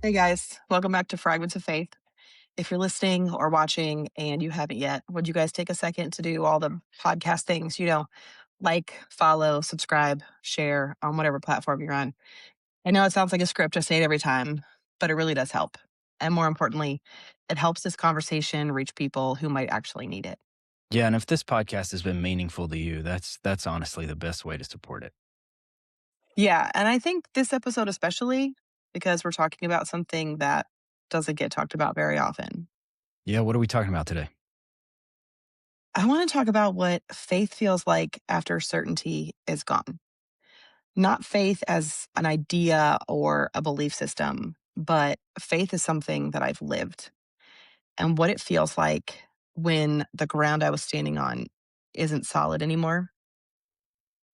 Hey guys, welcome back to Fragments of Faith. If you're listening or watching and you haven't yet, would you guys take a second to do all the podcast things? Like, follow, subscribe, share on whatever platform you're on. I know it sounds like a script, I say it every time, but it really does help. And more importantly, it helps this conversation reach people who might actually need it. Yeah, and if this podcast has been meaningful to you, that's honestly the best way to support it. Yeah, and I think this episode especially because we're talking about something that doesn't get talked about very often. Yeah, what are we talking about today? I want to talk about what faith feels like after certainty is gone. Not faith as an idea or a belief system, but faith is something that I've lived and what it feels like when the ground I was standing on isn't solid anymore.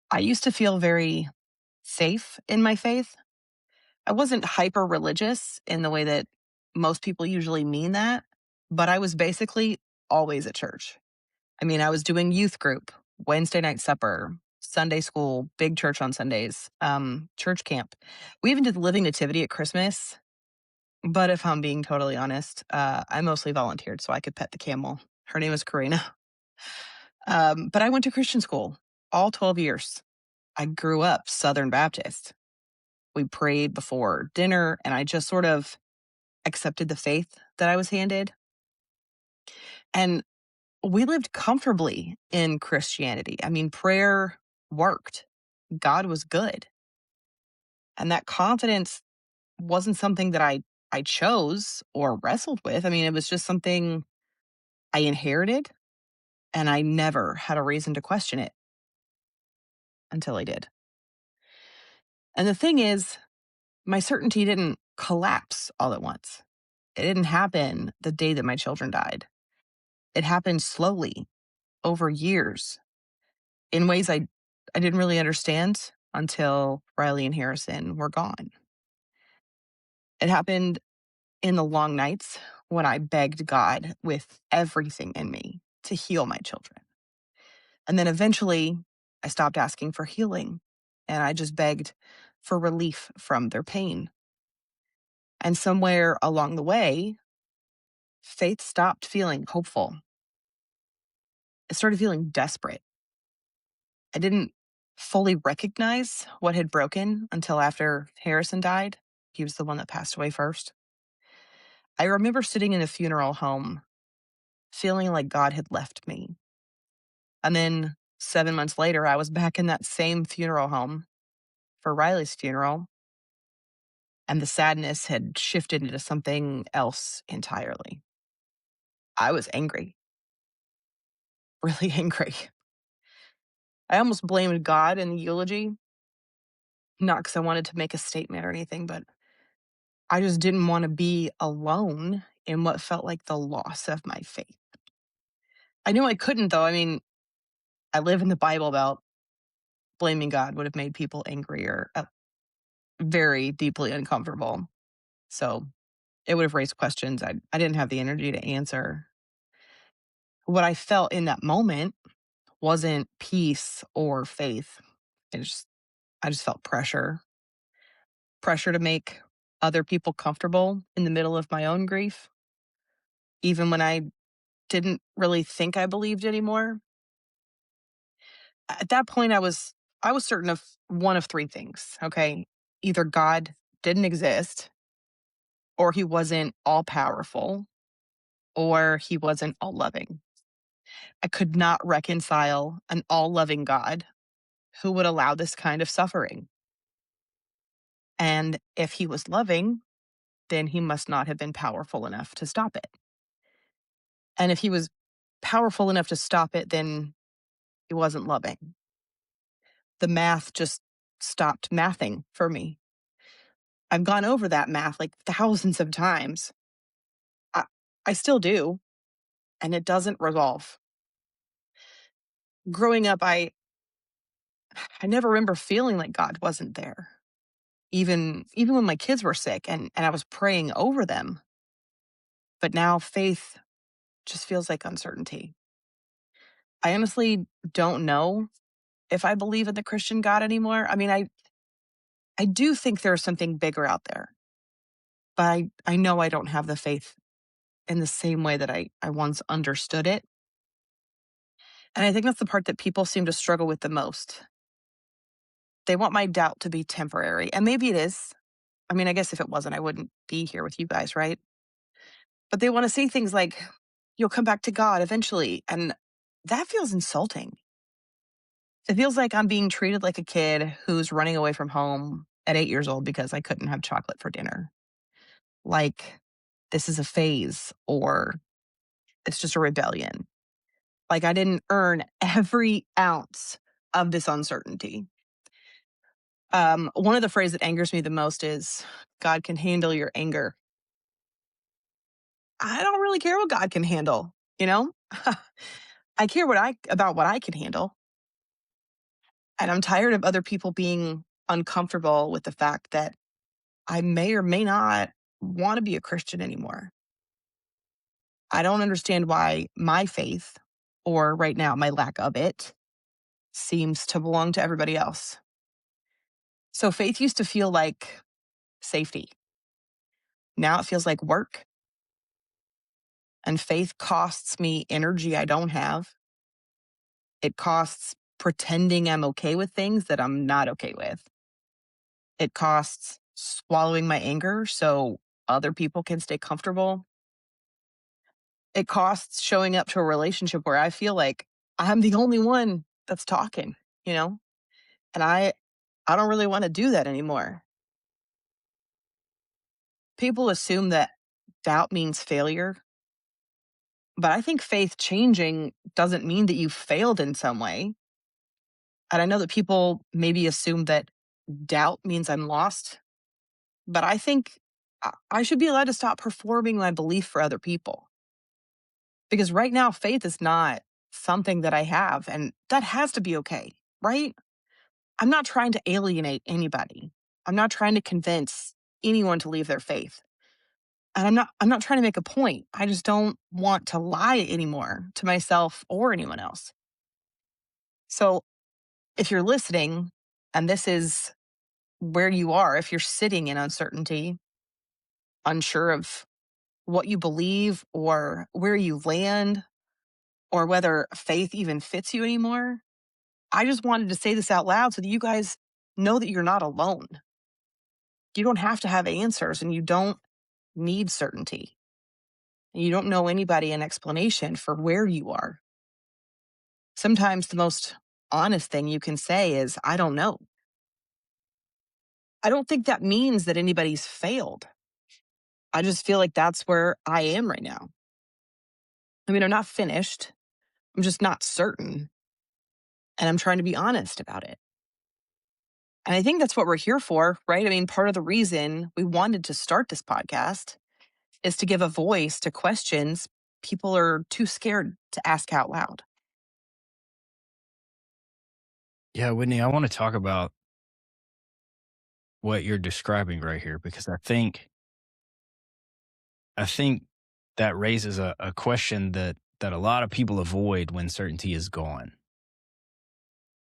I used to feel very safe in my faith. I wasn't hyper religious in the way that most people usually mean that, but I was basically always at church. I mean, I was doing youth group, Wednesday night supper, Sunday school, big church on Sundays, church camp. We even did the Living Nativity at Christmas. But if I'm being totally honest, I mostly volunteered so I could pet the camel. Her name is Karina. But I went to Christian school all 12 years. I grew up Southern Baptist. We prayed before dinner, and I just sort of accepted the faith that I was handed. And we lived comfortably in Christianity. I mean, prayer worked, God was good. And that confidence wasn't something that I chose or wrestled with. I mean, it was just something I inherited, and I never had a reason to question it until I did. And the thing is, my certainty didn't collapse all at once. It didn't happen the day that my children died. It happened slowly over years in ways I didn't really understand until Riley and Harrison were gone. It happened in the long nights when I begged God with everything in me to heal my children. And then eventually I stopped asking for healing and I just begged for relief from their pain. And somewhere along the way, faith stopped feeling hopeful. It started feeling desperate. I didn't fully recognize what had broken until after Harrison died. He was the one that passed away first. I remember sitting in a funeral home feeling like God had left me. And then 7 months later, I was back in that same funeral home for Riley's funeral, and the sadness had shifted into something else entirely. I was angry, really angry. I almost blamed God in the eulogy, not because I wanted to make a statement or anything, but I just didn't want to be alone in what felt like the loss of my faith. I knew I couldn't, though. I mean, I live in the Bible Belt. Blaming God would have made people angrier, very deeply uncomfortable. So it would have raised questions I didn't have the energy to answer. What I felt in that moment wasn't peace or faith. It just I just felt pressure to make other people comfortable in the middle of my own grief, even when I didn't really think I believed anymore. At that point, I was certain of one of three things. Okay, either God didn't exist, or he wasn't all powerful, or he wasn't all loving. I could not reconcile an all loving God who would allow this kind of suffering. And if he was loving, then he must not have been powerful enough to stop it. And if he was powerful enough to stop it, then he wasn't loving. The math just stopped mathing for me. I've gone over that math like thousands of times. I, I still do, and it doesn't resolve. Growing up, I never remember feeling like God wasn't there. Even when my kids were sick and I was praying over them. But now faith just feels like uncertainty. I honestly don't know if I believe in the Christian God anymore. I mean, I do think there's something bigger out there, but I know I don't have the faith in the same way that I once understood it. And I think that's the part that people seem to struggle with the most. They want my doubt to be temporary, and maybe it is. I mean, I guess if it wasn't, I wouldn't be here with you guys, right? But they want to say things like, you'll come back to God eventually. And that feels insulting. It feels like I'm being treated like a kid who's running away from home at 8 years old because I couldn't have chocolate for dinner. Like this is a phase or it's just a rebellion. Like I didn't earn every ounce of this uncertainty. One of the phrases that angers me the most is God can handle your anger. I don't really care what God can handle, you know? I care about what I can handle. And I'm tired of other people being uncomfortable with the fact that I may or may not want to be a Christian anymore. I don't understand why my faith, or right now, my lack of it, seems to belong to everybody else. So faith used to feel like safety. Now it feels like work. And faith costs me energy I don't have. It costs pretending I'm okay with things that I'm not okay with. It costs swallowing my anger so other people can stay comfortable. It costs showing up to a relationship where I feel like I'm the only one that's talking, you know? And I don't really want to do that anymore. People assume that doubt means failure, but I think faith changing doesn't mean that you failed in some way. And I know that people maybe assume that doubt means I'm lost, but I think I should be allowed to stop performing my belief for other people. Because right now, faith is not something that I have, and that has to be okay, right? I'm not trying to alienate anybody. I'm not trying to convince anyone to leave their faith. And I'm not trying to make a point. I just don't want to lie anymore to myself or anyone else. So if you're listening and this is where you are, if you're sitting in uncertainty, unsure of what you believe or where you land or whether faith even fits you anymore, I just wanted to say this out loud so that you guys know that you're not alone. You don't have to have answers and you don't need certainty. You don't know anybody an explanation for where you are. Sometimes the most honest thing you can say is, I don't know. I don't think that means that anybody's failed. I just feel like that's where I am right now. I mean, I'm not finished. I'm just not certain. And I'm trying to be honest about it. And I think that's what we're here for, right? I mean, part of the reason we wanted to start this podcast is to give a voice to questions people are too scared to ask out loud. Yeah, Whitney, I want to talk about what you're describing right here because I think that raises a question that a lot of people avoid when certainty is gone.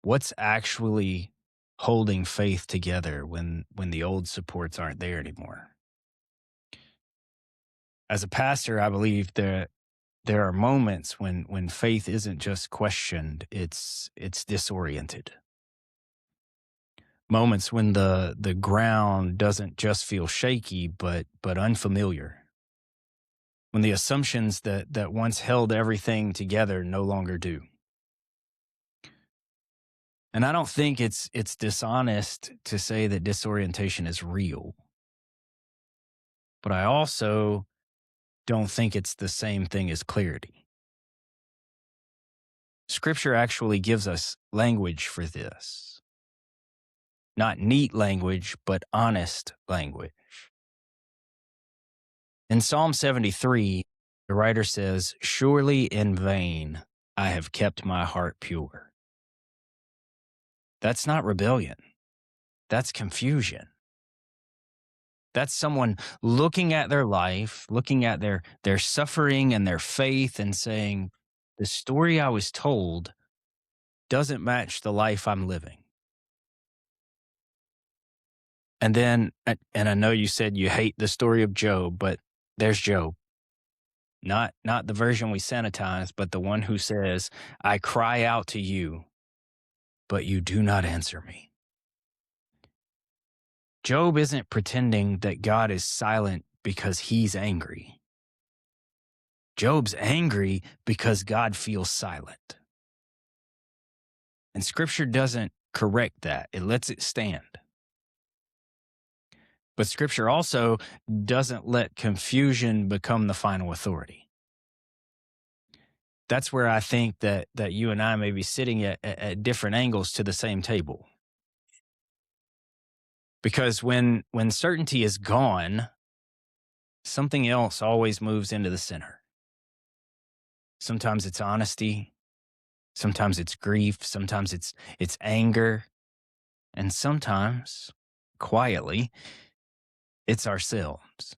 What's actually holding faith together when the old supports aren't there anymore? As a pastor, I believe that there are moments when faith isn't just questioned, it's disoriented. Moments when the ground doesn't just feel shaky but unfamiliar. When the assumptions that once held everything together no longer do. And I don't think it's dishonest to say that disorientation is real. But I also don't think it's the same thing as clarity. Scripture actually gives us language for this. Not neat language, but honest language. In Psalm 73, the writer says, "Surely in vain I have kept my heart pure." That's not rebellion. That's confusion. That's someone looking at their life, looking at their suffering and their faith and saying, the story I was told doesn't match the life I'm living. And then, and I know you said you hate the story of Job, but there's Job. Not the version we sanitize, but the one who says, I cry out to you, but you do not answer me. Job isn't pretending that God is silent because he's angry. Job's angry because God feels silent. And scripture doesn't correct that. It lets it stand. But scripture also doesn't let confusion become the final authority. That's where I think that you and I may be sitting at different angles to the same table. Because when certainty is gone, something else always moves into the center. Sometimes it's honesty, sometimes it's grief, sometimes it's anger, and sometimes, quietly, it's ourselves.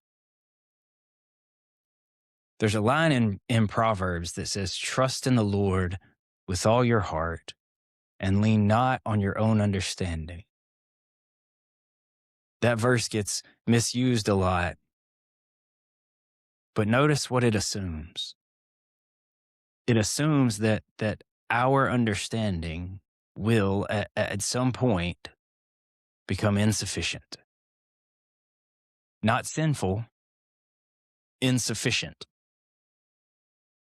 There's a line in Proverbs that says, trust in the Lord with all your heart and lean not on your own understanding. That verse gets misused a lot, but notice what it assumes. It assumes that our understanding will at some point become insufficient. Not sinful, insufficient.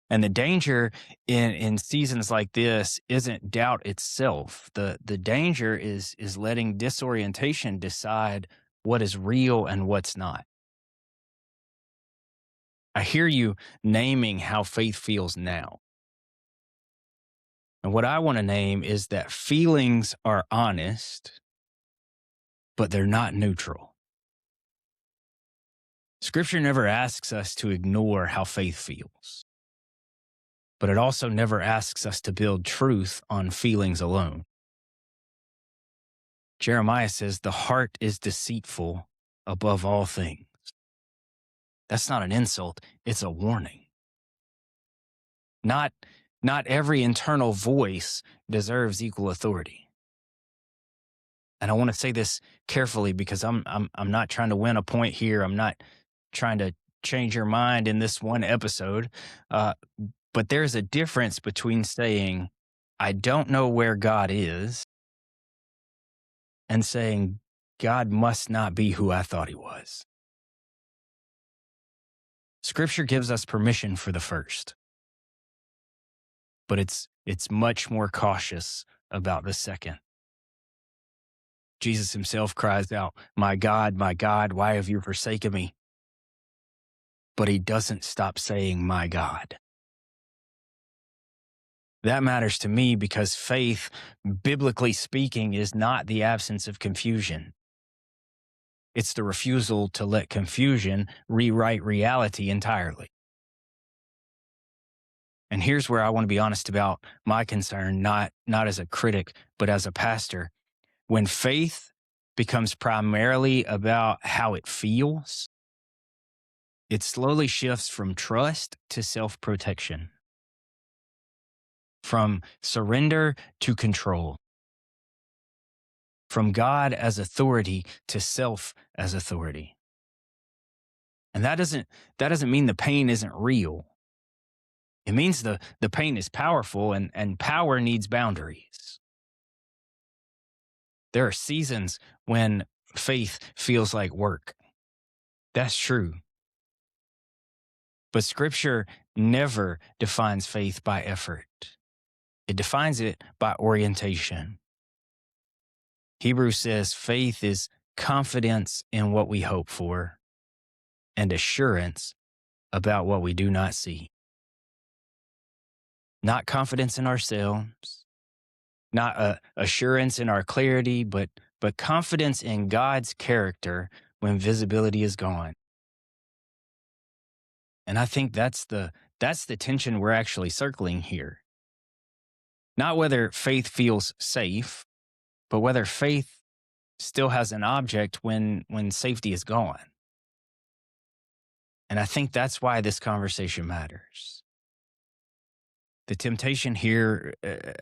And the danger in seasons like this isn't doubt itself. The danger is letting disorientation decide what is real and what's not. I hear you naming how faith feels now. And what I want to name is that feelings are honest, but they're not neutral. Scripture never asks us to ignore how faith feels, but it also never asks us to build truth on feelings alone. Jeremiah says the heart is deceitful above all things. That's not an insult, it's a warning. Not every internal voice deserves equal authority. And I want to say this carefully because I'm not trying to win a point here. I'm not trying to change your mind in this one episode. But there's a difference between saying, I don't know where God is, and saying, God must not be who I thought he was. Scripture gives us permission for the first, but it's much more cautious about the second. Jesus himself cries out, my God, why have you forsaken me? But he doesn't stop saying, my God. That matters to me because faith, biblically speaking, is not the absence of confusion. It's the refusal to let confusion rewrite reality entirely. And here's where I want to be honest about my concern, not as a critic, but as a pastor. When faith becomes primarily about how it feels, it slowly shifts from trust to self-protection, from surrender to control, from God as authority to self as authority. And that doesn't mean the pain isn't real. It means the pain is powerful, and power needs boundaries. There are seasons when faith feels like work. That's true. But scripture never defines faith by effort. It defines it by orientation. Hebrews says faith is confidence in what we hope for and assurance about what we do not see. Not confidence in ourselves, not assurance in our clarity, but confidence in God's character when visibility is gone. And I think that's the tension we're actually circling here. Not whether faith feels safe, but whether faith still has an object when safety is gone. And I think that's why this conversation matters. The temptation here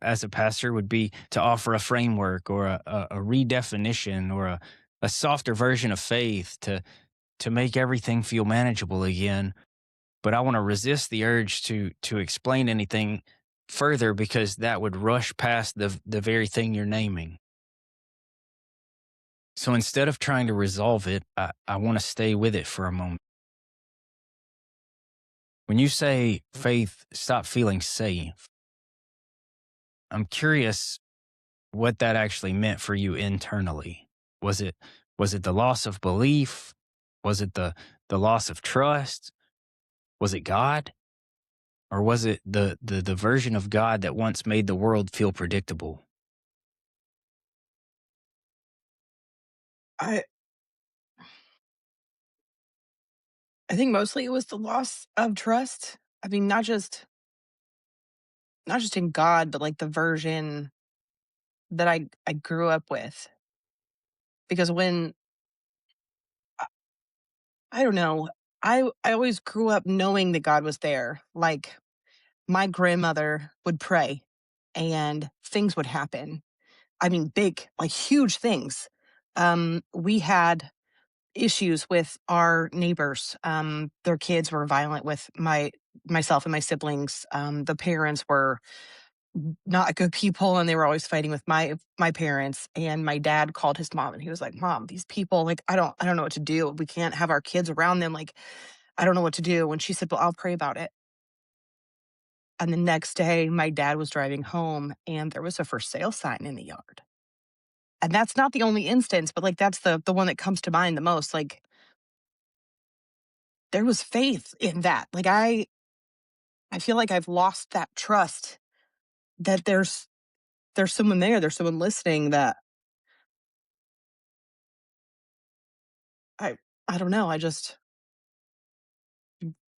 as a pastor would be to offer a framework or a redefinition or a softer version of faith to make everything feel manageable again. But I want to resist the urge to explain anything further because that would rush past the very thing you're naming. So instead of trying to resolve it, I want to stay with it for a moment. When you say faith stop feeling safe, I'm curious what that actually meant for you internally. Was it was it the loss of belief? Was it the loss of trust? Was it God? Or was it the version of God that once made the world feel predictable? I I think mostly it was the loss of trust. I mean, not just in God, but like the version that I grew up with. Because when I don't know, I always grew up knowing that God was there. Like my grandmother would pray and things would happen. I mean, big, like huge things. We had issues with our neighbors. Their kids were violent with myself and my siblings. The parents were not good people, and they were always fighting with my parents. And my dad called his mom, and he was like, "Mom, these people, like, I don't know what to do. We can't have our kids around them. Like, I don't know what to do." And she said, "Well, I'll pray about it." And the next day, my dad was driving home, and there was a for sale sign in the yard. And that's not the only instance, but like that's the one that comes to mind the most. Like there was faith in that. Like I feel like I've lost that trust that there's someone there, there's someone listening that I I don't know. I just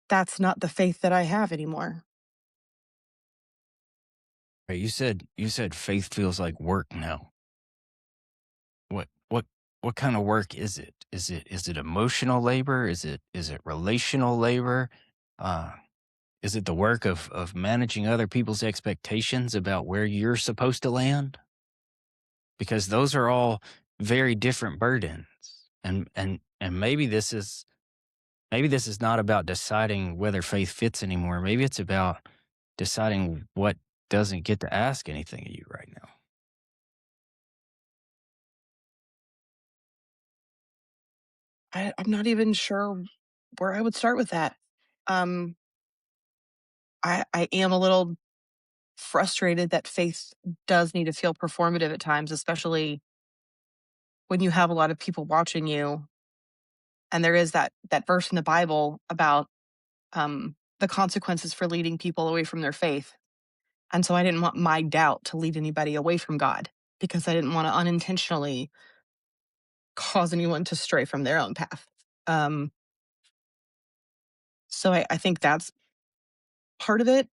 that's not the faith that I have anymore. Right, you said faith feels like work now. What kind of work is it? Is it emotional labor? Is it relational labor? Uh, is it the work of managing other people's expectations about where you're supposed to land? Because those are all very different burdens. And maybe this is not about deciding whether faith fits anymore. Maybe it's about deciding what doesn't get to ask anything of you right now. I'm not even sure where I would start with that. Um, I am a little frustrated that faith does need to feel performative at times, especially when you have a lot of people watching you. And there is that verse in the Bible about the consequences for leading people away from their faith. And so I didn't want my doubt to lead anybody away from God because I didn't want to unintentionally cause anyone to stray from their own path. Um, so I think that's part of it.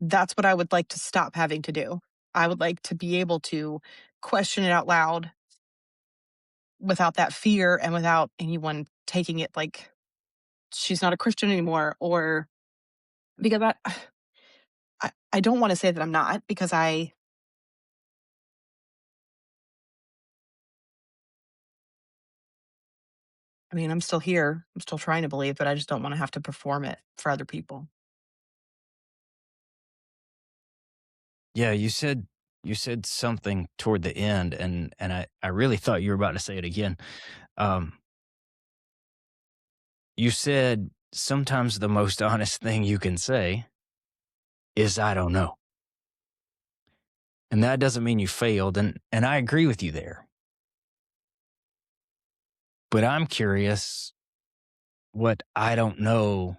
That's what I would like to stop having to do. I would like to be able to question it out loud without that fear and without anyone taking it like she's not a Christian anymore, or because I don't want to say that I'm not because I mean, I'm still here. I'm still trying to believe, but I just don't want to have to perform it for other people. Yeah, you said something toward the end, and I really thought you were about to say it again. Um, you said sometimes the most honest thing you can say is I don't know. And that doesn't mean you failed, and I agree with you there. But I'm curious what I don't know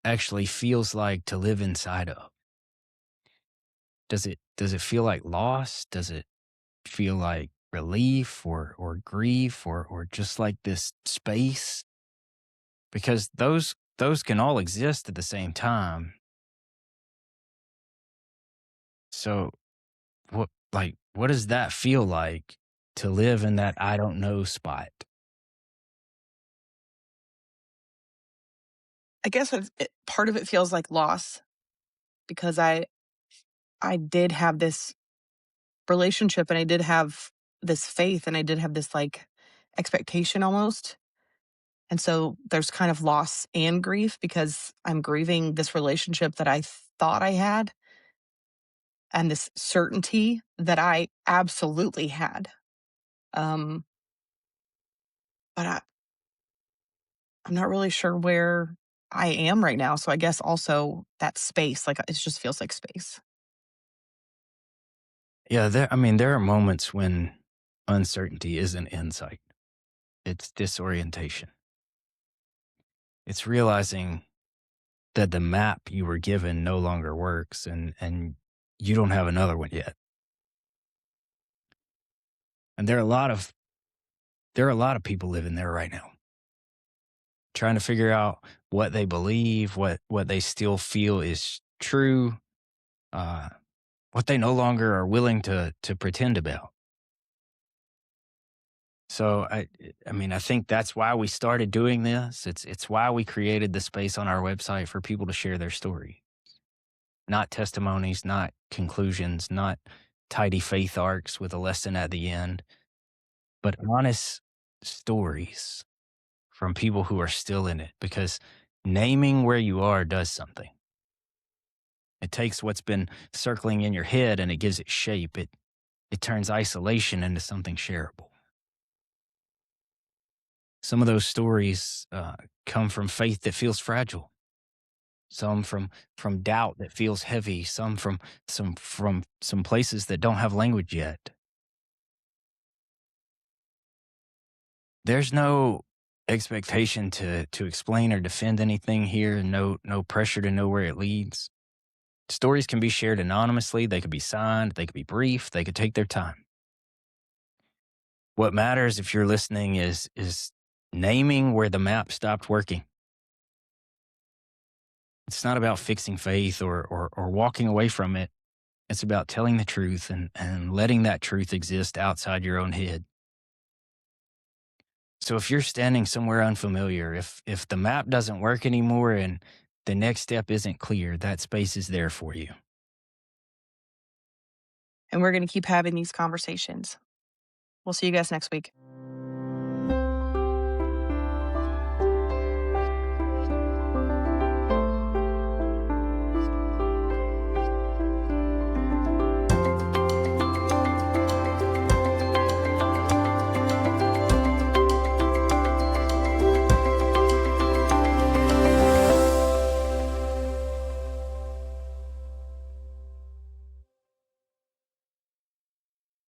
actually feels like to live inside of. Does it feel like loss? Does it feel like relief or grief or just like this space? Because those can all exist at the same time. So what does that feel like to live in that I don't know spot? I guess part of it feels like loss because I did have this relationship and I did have this faith and I did have this like expectation almost. And so there's kind of loss and grief because I'm grieving this relationship that I thought I had and this certainty that I absolutely had. Um, but I'm not really sure where I am right now. So I guess also that space, like it just feels like space. Yeah, there are moments when uncertainty isn't insight. It's disorientation. It's realizing that the map you were given no longer works and you don't have another one yet. And there are a lot of people living there right now, trying to figure out what they believe, what they still feel is true, uh, what they no longer are willing to pretend about. So I think that's why we started doing this. It's why we created the space on our website for people to share their story. Not testimonies, not conclusions, not tidy faith arcs with a lesson at the end, but honest stories from people who are still in it, because naming where you are does something. It takes what's been circling in your head and it gives it shape. It turns isolation into something shareable. Some of those stories come from faith that feels fragile. Some from doubt that feels heavy. Some from some places that don't have language yet. There's no expectation to explain or defend anything here. No pressure to know where it leads. Stories can be shared anonymously. They could be signed. They could be brief. They could take their time. What matters, if you're listening, is naming where the map stopped working. It's not about fixing faith or walking away from it. It's about telling the truth and letting that truth exist outside your own head. So if you're standing somewhere unfamiliar, if the map doesn't work anymore and the next step isn't clear, that space is there for you. And we're going to keep having these conversations. We'll see you guys next week.